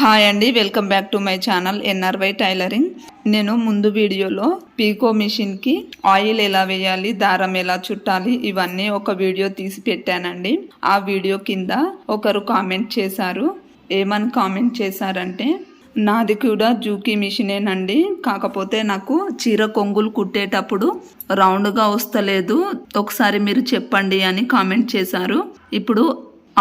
Hi అండి, welcome back to my channel ఎన్ఆర్వై tailoring. నేను ముందు వీడియోలో పీకో మిషన్కి ఆయిల్ ఎలా వేయాలి, దారం ఎలా చుట్టాలి ఇవన్నీ ఒక వీడియో తీసి పెట్టానండి. ఆ వీడియో కింద ఒకరు కామెంట్ చేశారు. ఏమని కామెంట్ చేశారంటే, నాది కూడా జూకీ మిషనేనండి, కాకపోతే నాకు చీర కొంగులు కుట్టేటప్పుడు రౌండ్గా వస్తలేదు, ఒకసారి మీరు చెప్పండి అని కామెంట్ చేశారు. ఇప్పుడు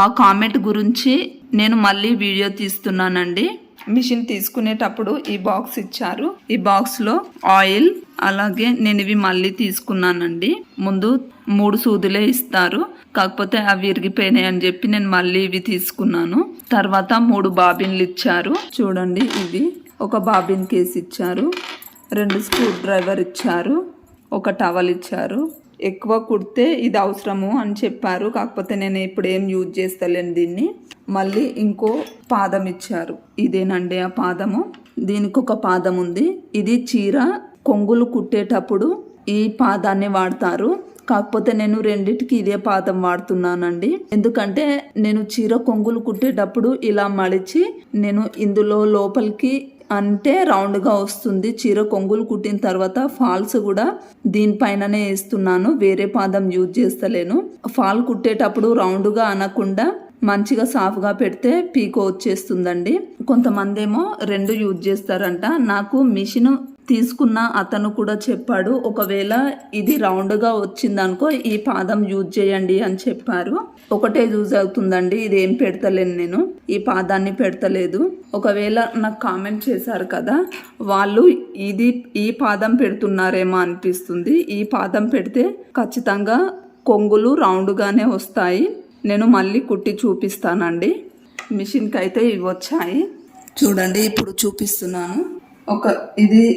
ఆ కామెంట్ గురించి నేను మళ్ళీ వీడియో తీస్తున్నానండి. మిషన్ తీసుకునేటప్పుడు ఈ బాక్స్ ఇచ్చారు. ఈ బాక్స్లో ఆయిల్, అలాగే నేను ఇవి మళ్ళీ తీసుకున్నానండి. ముందు 3 సూదులే ఇస్తారు, కాకపోతే అవి విరిగిపోయినాయి అని చెప్పి నేను మళ్ళీ ఇవి తీసుకున్నాను. తర్వాత 3 బాబిన్లు ఇచ్చారు. చూడండి, ఇది ఒక బాబిన్ కేసు ఇచ్చారు, 2 స్క్రూ డ్రైవర్ ఇచ్చారు, ఒక టవల్ ఇచ్చారు. ఎక్కువ కుడితే ఇది అవసరము అని చెప్పారు, కాకపోతే నేను ఇప్పుడు ఏం యూజ్ చేస్తలేను దీన్ని. మళ్ళీ ఇంకో పాదం ఇచ్చారు. ఇదేనండి ఆ పాదము. దీనికి ఒక పాదం ఉంది. ఇది చీర కొంగులు కుట్టేటప్పుడు ఈ పాదాన్ని వాడతారు, కాకపోతే నేను రెండిటికి ఇదే పాదం వాడుతున్నానండి. ఎందుకంటే నేను చీర కొంగులు కుట్టేటప్పుడు ఇలా మడిచి నేను ఇందులో లోపలికి అంటే రౌండ్గా వస్తుంది. చీర కొంగులు కుట్టిన తర్వాత ఫాల్స్ కూడా దీనిపైననే వేస్తున్నాను, వేరే పాదం యూజ్ చేస్తలేను. ఫాల్ కుట్టేటప్పుడు రౌండ్గా అనకుండా మంచిగా సాఫ్గా పెడితే పీకో వచ్చేస్తుందండి. కొంతమంది ఏమో 2 యూజ్ చేస్తారంట. నాకు మిషన్ తీసుకున్న అతను కూడా చెప్పాడు, ఒకవేళ ఇది రౌండ్గా వచ్చిందనుకో ఈ పాదం యూజ్ చేయండి అని చెప్పారు. ఒకటే యూజ్ అవుతుందండి, ఇది ఏం పెడతలేను, నేను ఈ పాదాన్ని పెడతలేదు. ఒకవేళ నాకు కామెంట్ చేశారు కదా, వాళ్ళు ఈ పాదం పెడుతున్నారేమో అనిపిస్తుంది. ఈ పాదం పెడితే ఖచ్చితంగా కొంగులు రౌండ్గానే వస్తాయి. నేను మళ్ళీ కుట్టి చూపిస్తానండి. మిషన్కి అయితే ఇవి వచ్చాయి చూడండి, ఇప్పుడు చూపిస్తున్నాను.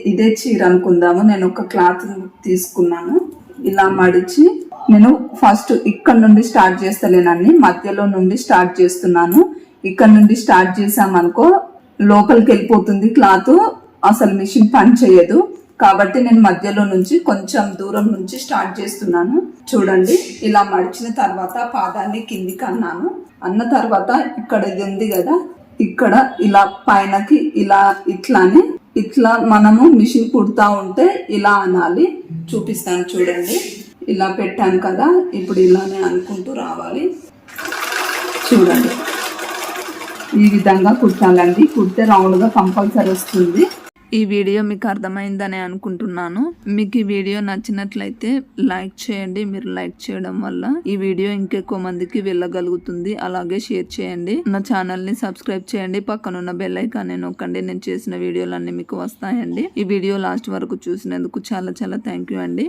ఇదే చీర అనుకుందాము. నేను ఒక క్లాత్ తీసుకున్నాను, ఇలా మడిచి నేను ఫస్ట్ ఇక్కడ నుండి స్టార్ట్ చేస్తలేనండి, మధ్యలో నుండి స్టార్ట్ చేస్తున్నాను. ఇక్కడ నుండి స్టార్ట్ చేసామనుకో లోపలికి వెళ్ళిపోతుంది క్లాత్, అసలు మిషన్ పని చేయదు. కాబట్టి నేను మధ్యలో నుంచి కొంచెం దూరం నుంచి స్టార్ట్ చేస్తున్నాను. చూడండి, ఇలా మడిచిన తర్వాత పాదాన్ని కిందికి అన్న తర్వాత ఇక్కడ ఇది ఉంది కదా, ఇక్కడ ఇలా పైనకి ఇట్లా మనము మిషన్ కుడతా ఉంటే ఇలా అనాలి. చూపిస్తాను చూడండి, ఇలా పెట్టాను కదా, ఇప్పుడు ఇలానే అనుకుంటూ రావాలి. చూడండి, ఈ విధంగా కుట్టాలండి. కుడితే రౌండ్గా కంపల్సరీ వస్తుంది. ఈ వీడియో మీకు అర్థమైందని అనుకుంటున్నాను. మీకు ఈ వీడియో నచ్చినట్లయితే లైక్ చేయండి. మీరు లైక్ చేయడం వల్ల ఈ వీడియో ఇంకెక్కువ మందికి వెళ్ళగలుగుతుంది. అలాగే షేర్ చేయండి. నా ఛానల్ ని సబ్స్క్రైబ్ చేయండి. పక్కనున్న బెల్ ఐకాన్ నొక్కండి. నేను చేసిన వీడియోలన్నీ మీకు వస్తాయండి. ఈ వీడియో లాస్ట్ వరకు చూసినందుకు చాలా చాలా థ్యాంక్ యూ అండి.